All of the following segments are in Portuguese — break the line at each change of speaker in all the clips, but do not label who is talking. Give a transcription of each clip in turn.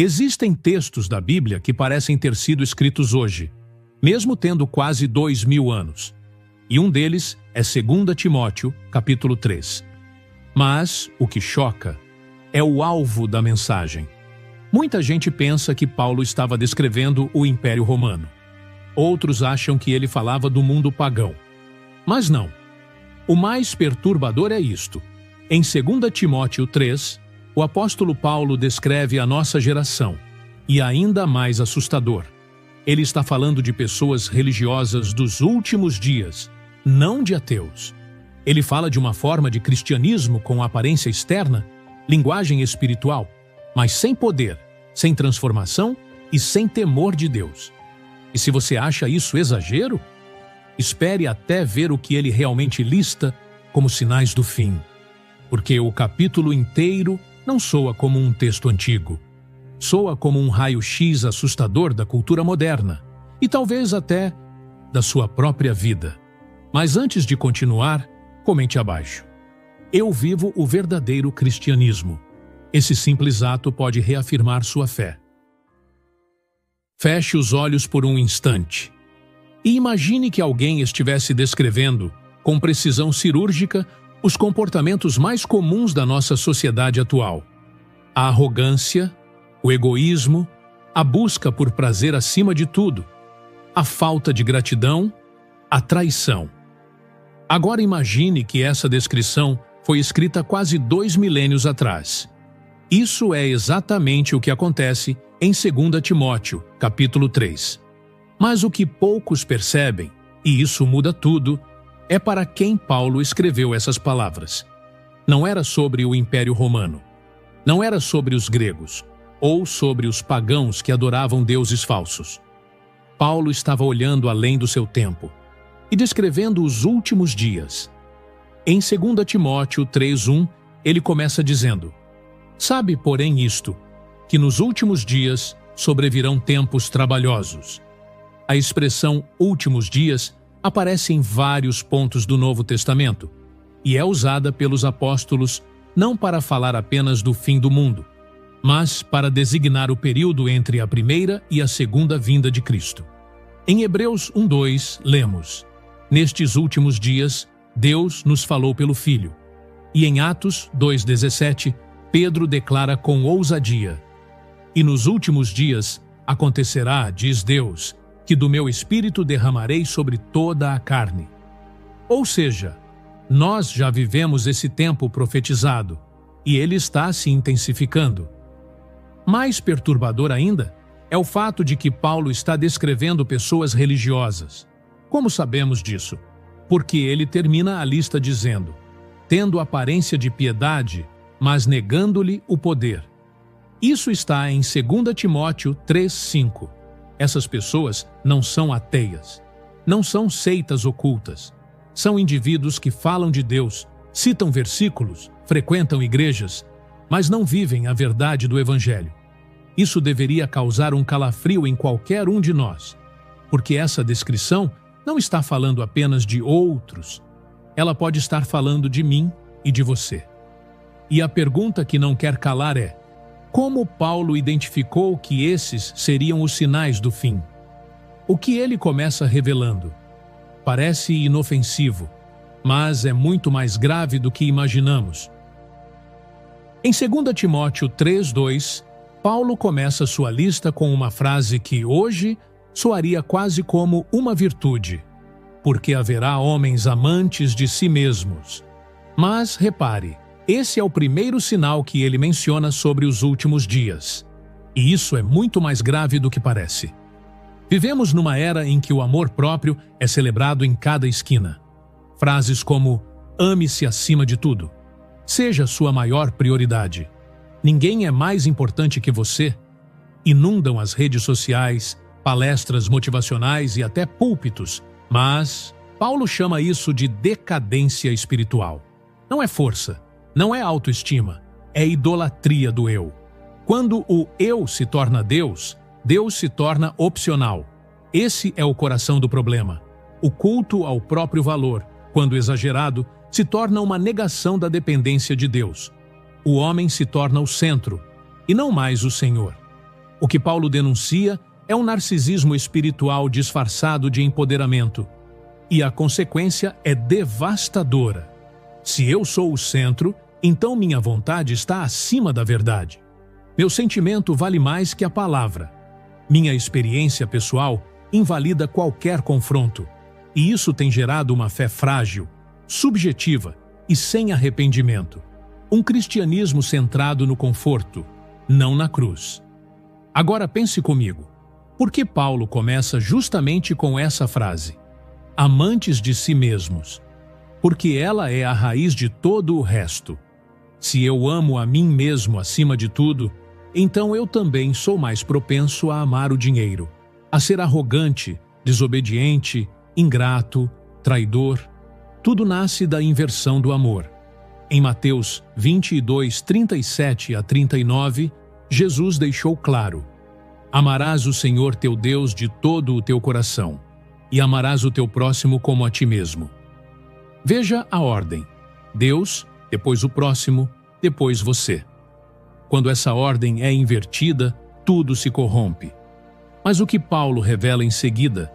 Existem textos da Bíblia que parecem ter sido escritos hoje, mesmo tendo quase 2000 anos. E um deles é 2 Timóteo, capítulo 3. Mas o que choca é o alvo da mensagem. Muita gente pensa que Paulo estava descrevendo o Império Romano. Outros acham que ele falava do mundo pagão. Mas não. O mais perturbador é isto. Em 2 Timóteo 3, o apóstolo Paulo descreve a nossa geração. E ainda mais assustador. Ele está falando de pessoas religiosas dos últimos dias, não de ateus. Ele fala de uma forma de cristianismo com aparência externa, linguagem espiritual, mas sem poder, sem transformação e sem temor de Deus. E se você acha isso exagero, espere até ver o que ele realmente lista como sinais do fim. Porque o capítulo inteiro não soa como um texto antigo. Soa como um raio-x assustador da cultura moderna e talvez até da sua própria vida. Mas antes de continuar, comente abaixo. Eu vivo o verdadeiro cristianismo. Esse simples ato pode reafirmar sua fé. Feche os olhos por um instante e imagine que alguém estivesse descrevendo, com precisão cirúrgica, os comportamentos mais comuns da nossa sociedade atual. A arrogância, o egoísmo, a busca por prazer acima de tudo, a falta de gratidão, a traição. Agora imagine que essa descrição foi escrita quase 2 milênios atrás. Isso é exatamente o que acontece em 2 Timóteo, capítulo 3. Mas o que poucos percebem, e isso muda tudo, é para quem Paulo escreveu essas palavras. Não era sobre o Império Romano. Não era sobre os gregos, ou sobre os pagãos que adoravam deuses falsos. Paulo estava olhando além do seu tempo e descrevendo os últimos dias. Em 2 Timóteo 3:1, ele começa dizendo: Sabe, porém, isto, que nos últimos dias sobrevirão tempos trabalhosos. A expressão últimos dias aparece em vários pontos do Novo Testamento e é usada pelos apóstolos não para falar apenas do fim do mundo, mas para designar o período entre a primeira e a segunda vinda de Cristo. Em Hebreus 1:2, lemos: Nestes últimos dias, Deus nos falou pelo Filho. E em Atos 2:17, Pedro declara com ousadia: E nos últimos dias acontecerá, diz Deus, que do meu Espírito derramarei sobre toda a carne. Ou seja, nós já vivemos esse tempo profetizado, e ele está se intensificando. Mais perturbador ainda é o fato de que Paulo está descrevendo pessoas religiosas. Como sabemos disso? Porque ele termina a lista dizendo: tendo aparência de piedade, mas negando-lhe o poder. Isso está em 2 Timóteo 3:5. Essas pessoas não são ateias, não são seitas ocultas. São indivíduos que falam de Deus, citam versículos, frequentam igrejas, mas não vivem a verdade do Evangelho. Isso deveria causar um calafrio em qualquer um de nós, porque essa descrição não está falando apenas de outros, ela pode estar falando de mim e de você. E a pergunta que não quer calar é: como Paulo identificou que esses seriam os sinais do fim? O que ele começa revelando? Parece inofensivo, mas é muito mais grave do que imaginamos. Em 2 Timóteo 3:2, Paulo começa sua lista com uma frase que hoje soaria quase como uma virtude: porque haverá homens amantes de si mesmos. Mas repare, esse é o primeiro sinal que ele menciona sobre os últimos dias. E isso é muito mais grave do que parece. Vivemos numa era em que o amor próprio é celebrado em cada esquina. Frases como: ame-se acima de tudo. Seja sua maior prioridade. Ninguém é mais importante que você. Inundam as redes sociais, palestras motivacionais e até púlpitos. Mas Paulo chama isso de decadência espiritual. Não é força, não é autoestima, é idolatria do eu. Quando o eu se torna Deus, Deus se torna opcional. Esse é o coração do problema. O culto ao próprio valor, quando exagerado, se torna uma negação da dependência de Deus. O homem se torna o centro, e não mais o Senhor. O que Paulo denuncia é um narcisismo espiritual disfarçado de empoderamento. E a consequência é devastadora. Se eu sou o centro, então minha vontade está acima da verdade. Meu sentimento vale mais que a palavra. Minha experiência pessoal invalida qualquer confronto. E isso tem gerado uma fé frágil, subjetiva e sem arrependimento. Um cristianismo centrado no conforto, não na cruz. Agora pense comigo. Por que Paulo começa justamente com essa frase? Amantes de si mesmos. Porque ela é a raiz de todo o resto. Se eu amo a mim mesmo acima de tudo, então eu também sou mais propenso a amar o dinheiro, a ser arrogante, desobediente, ingrato, traidor. Tudo nasce da inversão do amor. Em Mateus 22, 37 a 39, Jesus deixou claro: amarás o Senhor teu Deus de todo o teu coração, e amarás o teu próximo como a ti mesmo. Veja a ordem: Deus, depois o próximo, depois você. Quando essa ordem é invertida, tudo se corrompe. Mas o que Paulo revela em seguida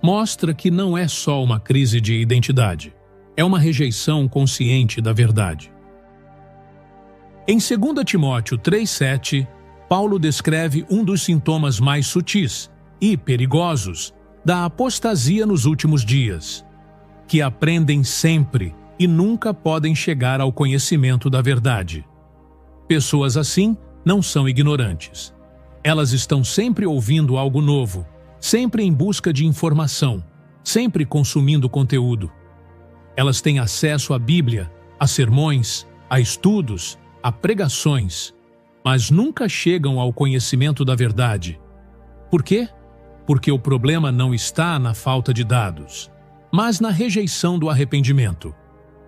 mostra que não é só uma crise de identidade, é uma rejeição consciente da verdade. Em 2 Timóteo 3,7, Paulo descreve um dos sintomas mais sutis e perigosos da apostasia nos últimos dias, que aprendem sempre e nunca podem chegar ao conhecimento da verdade. Pessoas assim não são ignorantes. Elas estão sempre ouvindo algo novo, sempre em busca de informação, sempre consumindo conteúdo. Elas têm acesso à Bíblia, a sermões, a estudos, a pregações, mas nunca chegam ao conhecimento da verdade. Por quê? Porque o problema não está na falta de dados, mas na rejeição do arrependimento.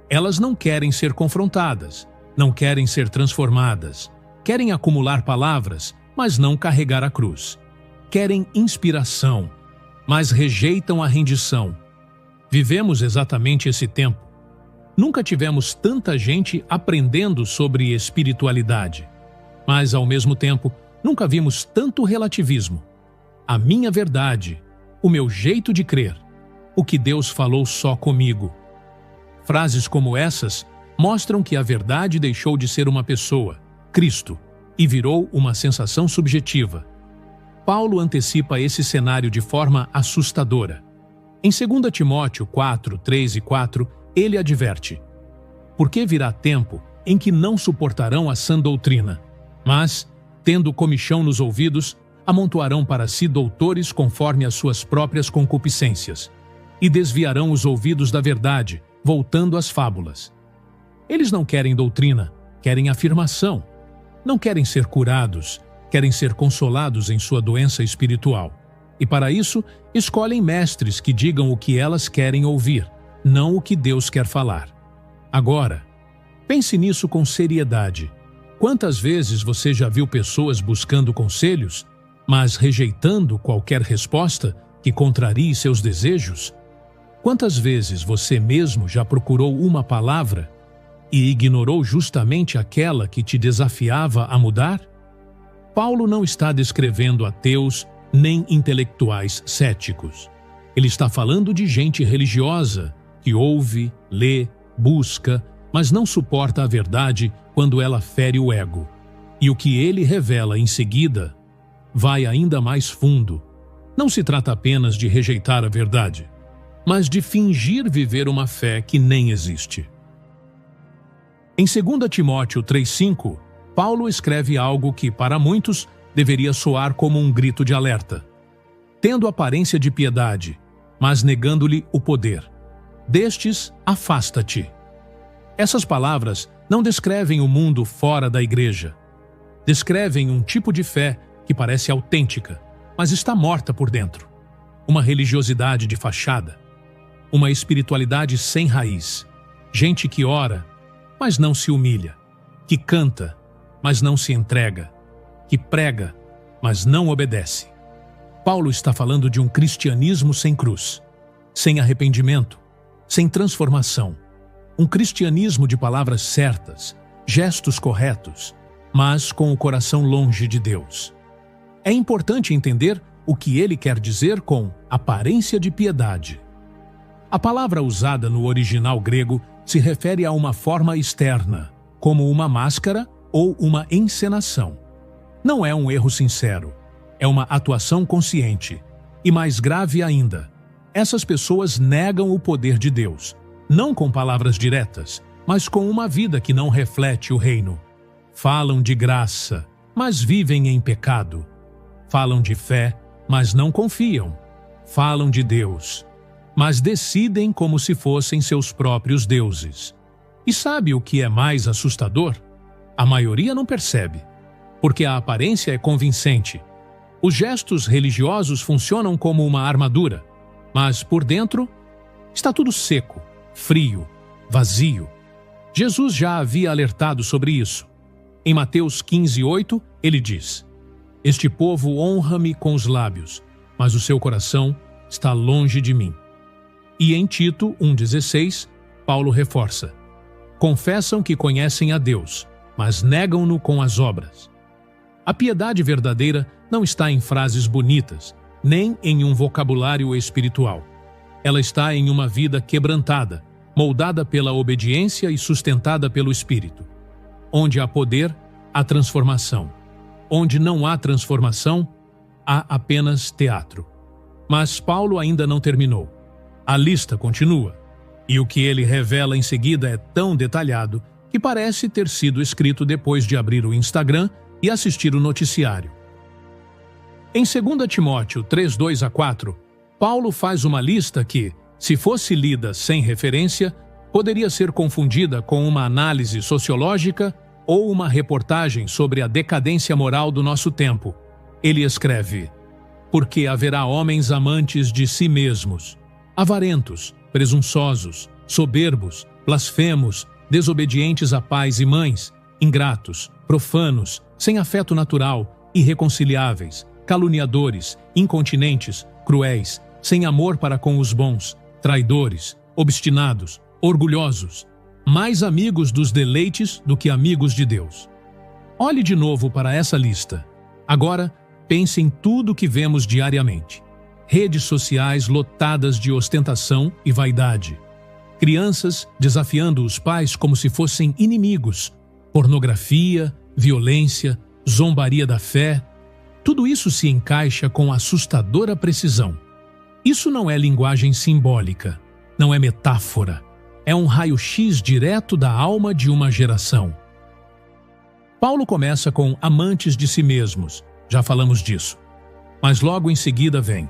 Elas não querem ser confrontadas, não querem ser transformadas, querem acumular palavras, mas não carregar a cruz. Querem inspiração, mas rejeitam a rendição. Vivemos exatamente esse tempo. Nunca tivemos tanta gente aprendendo sobre espiritualidade, mas, ao mesmo tempo, nunca vimos tanto relativismo. A minha verdade, o meu jeito de crer, o que Deus falou só comigo. Frases como essas mostram que a verdade deixou de ser uma pessoa, Cristo, e virou uma sensação subjetiva. Paulo antecipa esse cenário de forma assustadora. Em 2 Timóteo 4, 3 e 4, ele adverte: porque virá tempo em que não suportarão a sã doutrina, mas, tendo comichão nos ouvidos, amontoarão para si doutores conforme as suas próprias concupiscências, e desviarão os ouvidos da verdade, voltando às fábulas. Eles não querem doutrina, querem afirmação. Não querem ser curados, querem ser consolados em sua doença espiritual. E para isso, escolhem mestres que digam o que elas querem ouvir, não o que Deus quer falar. Agora, pense nisso com seriedade. Quantas vezes você já viu pessoas buscando conselhos, mas rejeitando qualquer resposta que contrarie seus desejos? Quantas vezes você mesmo já procurou uma palavra e ignorou justamente aquela que te desafiava a mudar? Paulo não está descrevendo ateus nem intelectuais céticos. Ele está falando de gente religiosa que ouve, lê, busca, mas não suporta a verdade quando ela fere o ego. E o que ele revela em seguida vai ainda mais fundo. Não se trata apenas de rejeitar a verdade, mas de fingir viver uma fé que nem existe. Em 2 Timóteo 3,5, Paulo escreve algo que, para muitos, deveria soar como um grito de alerta. Tendo aparência de piedade, mas negando-lhe o poder. Destes, afasta-te. Essas palavras não descrevem o mundo fora da igreja. Descrevem um tipo de fé que parece autêntica, mas está morta por dentro. Uma religiosidade de fachada. Uma espiritualidade sem raiz. Gente que ora, mas não se humilha. Que canta, mas não se entrega. Que prega, mas não obedece. Paulo está falando de um cristianismo sem cruz, sem arrependimento, sem transformação. Um cristianismo de palavras certas, gestos corretos, mas com o coração longe de Deus. É importante entender o que ele quer dizer com aparência de piedade. A palavra usada no original grego se refere a uma forma externa, como uma máscara ou uma encenação. Não é um erro sincero, é uma atuação consciente. E mais grave ainda, essas pessoas negam o poder de Deus, não com palavras diretas, mas com uma vida que não reflete o reino. Falam de graça, mas vivem em pecado. Falam de fé, mas não confiam. Falam de Deus, mas decidem como se fossem seus próprios deuses. E sabe o que é mais assustador? A maioria não percebe, porque a aparência é convincente. Os gestos religiosos funcionam como uma armadura, mas por dentro está tudo seco, frio, vazio. Jesus já havia alertado sobre isso. Em Mateus 15:8, ele diz: "Este povo honra-me com os lábios, mas o seu coração está longe de mim." E em Tito 1,16, Paulo reforça: "Confessam que conhecem a Deus, mas negam-no com as obras." A piedade verdadeira não está em frases bonitas, nem em um vocabulário espiritual. Ela está em uma vida quebrantada, moldada pela obediência e sustentada pelo Espírito. Onde há poder, há transformação. Onde não há transformação, há apenas teatro. Mas Paulo ainda não terminou. A lista continua. E o que ele revela em seguida é tão detalhado que parece ter sido escrito depois de abrir o Instagram e assistir o noticiário. Em 2 Timóteo 3:2-4, Paulo faz uma lista que, se fosse lida sem referência, poderia ser confundida com uma análise sociológica ou uma reportagem sobre a decadência moral do nosso tempo. Ele escreve: "Porque haverá homens amantes de si mesmos, avarentos, presunçosos, soberbos, blasfemos, desobedientes a pais e mães, ingratos, profanos, sem afeto natural, irreconciliáveis, caluniadores, incontinentes, cruéis, sem amor para com os bons, traidores, obstinados, orgulhosos, mais amigos dos deleites do que amigos de Deus." Olhe de novo para essa lista. Agora, pense em tudo que vemos diariamente. Redes sociais lotadas de ostentação e vaidade. Crianças desafiando os pais como se fossem inimigos. Pornografia, violência, zombaria da fé. Tudo isso se encaixa com assustadora precisão. Isso não é linguagem simbólica, não é metáfora. É um raio-x direto da alma de uma geração. Paulo começa com amantes de si mesmos, já falamos disso. Mas logo em seguida vem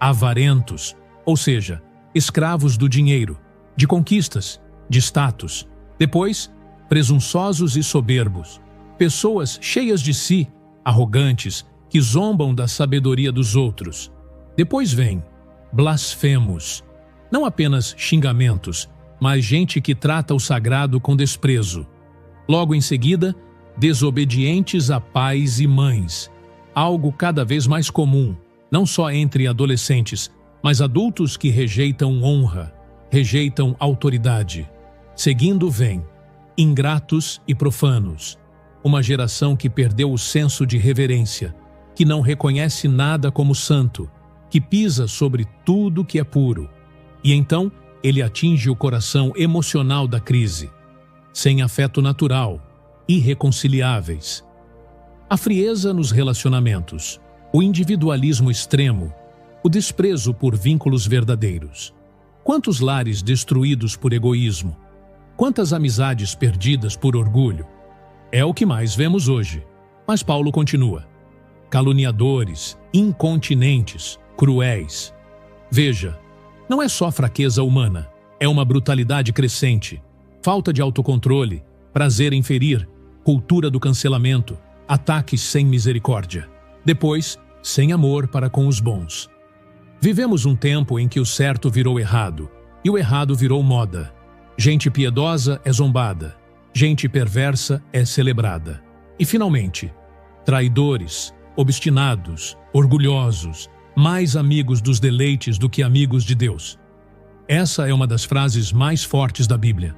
avarentos, ou seja, escravos do dinheiro, de conquistas, de status. Depois, presunçosos e soberbos, pessoas cheias de si, arrogantes, que zombam da sabedoria dos outros. Depois vem blasfemos, não apenas xingamentos, mas gente que trata o sagrado com desprezo. Logo em seguida, desobedientes a pais e mães, algo cada vez mais comum, não só entre adolescentes, mas adultos que rejeitam honra, rejeitam autoridade. Seguindo vem ingratos e profanos, uma geração que perdeu o senso de reverência, que não reconhece nada como santo, que pisa sobre tudo que é puro. E então, ele atinge o coração emocional da crise. Sem afeto natural, irreconciliáveis. A frieza nos relacionamentos, o individualismo extremo, o desprezo por vínculos verdadeiros. Quantos lares destruídos por egoísmo? Quantas amizades perdidas por orgulho? É o que mais vemos hoje. Mas Paulo continua. Caluniadores, incontinentes, cruéis. Veja, não é só fraqueza humana, é uma brutalidade crescente, falta de autocontrole, prazer em ferir, cultura do cancelamento, ataques sem misericórdia. Depois, sem amor para com os bons. Vivemos um tempo em que o certo virou errado e o errado virou moda. Gente piedosa é zombada, gente perversa é celebrada. E, finalmente, traidores, obstinados, orgulhosos, mais amigos dos deleites do que amigos de Deus. Essa é uma das frases mais fortes da Bíblia.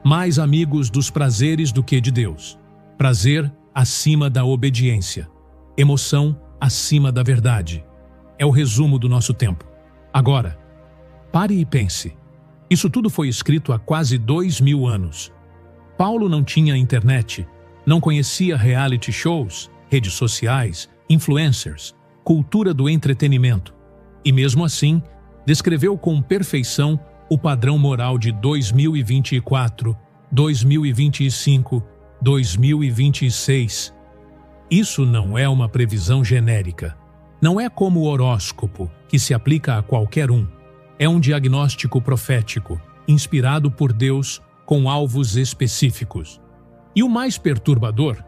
Mais amigos dos prazeres do que de Deus. Prazer acima da obediência. Emoção acima da verdade. É o resumo do nosso tempo. Agora, pare e pense. Isso tudo foi escrito há quase 2000 anos. Paulo não tinha internet, não conhecia reality shows, redes sociais, influencers, cultura do entretenimento. E mesmo assim, descreveu com perfeição o padrão moral de 2024, 2025, 2026. Isso não é uma previsão genérica. Não é como o horóscopo, que se aplica a qualquer um. É um diagnóstico profético, inspirado por Deus, com alvos específicos. E o mais perturbador,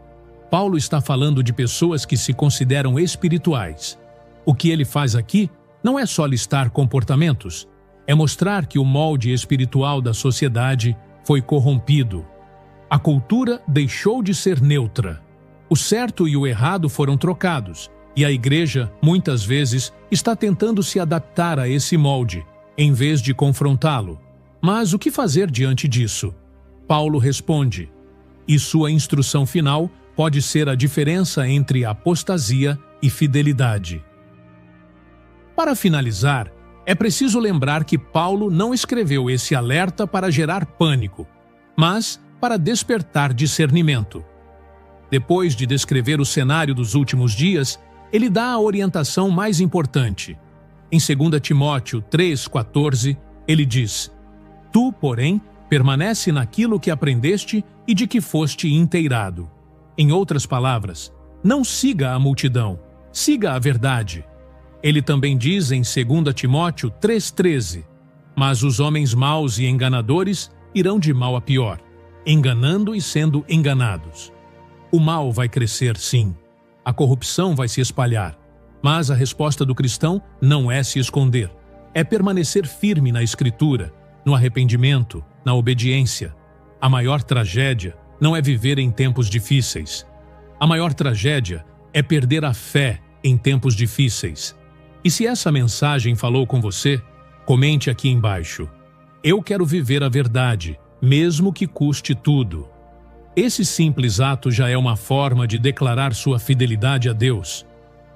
Paulo está falando de pessoas que se consideram espirituais. O que ele faz aqui não é só listar comportamentos, é mostrar que o molde espiritual da sociedade foi corrompido. A cultura deixou de ser neutra. O certo e o errado foram trocados, e a igreja, muitas vezes, está tentando se adaptar a esse molde, em vez de confrontá-lo. Mas o que fazer diante disso? Paulo responde, e sua instrução final pode ser a diferença entre apostasia e fidelidade. Para finalizar, é preciso lembrar que Paulo não escreveu esse alerta para gerar pânico, mas para despertar discernimento. Depois de descrever o cenário dos últimos dias, ele dá a orientação mais importante. Em 2 Timóteo 3,14, ele diz: Tu, porém, permanece naquilo que aprendeste e de que foste inteirado. Em outras palavras, não siga a multidão, siga a verdade. Ele também diz em 2 Timóteo 3,13, Mas os homens maus e enganadores irão de mal a pior, enganando e sendo enganados. O mal vai crescer, sim. A corrupção vai se espalhar. Mas a resposta do cristão não é se esconder. É permanecer firme na Escritura, no arrependimento, na obediência. A maior tragédia não é viver em tempos difíceis. A maior tragédia é perder a fé em tempos difíceis. E se essa mensagem falou com você, comente aqui embaixo. Eu quero viver a verdade, mesmo que custe tudo. Esse simples ato já é uma forma de declarar sua fidelidade a Deus.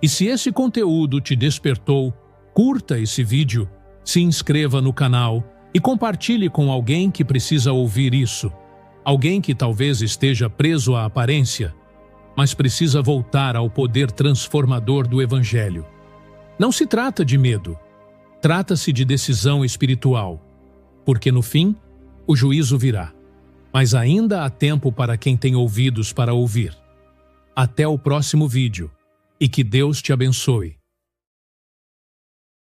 E se esse conteúdo te despertou, curta esse vídeo, se inscreva no canal e compartilhe com alguém que precisa ouvir isso. Alguém que talvez esteja preso à aparência, mas precisa voltar ao poder transformador do Evangelho. Não se trata de medo, trata-se de decisão espiritual, porque no fim, o juízo virá. Mas ainda há tempo para quem tem ouvidos para ouvir. Até o próximo vídeo, e que Deus te abençoe.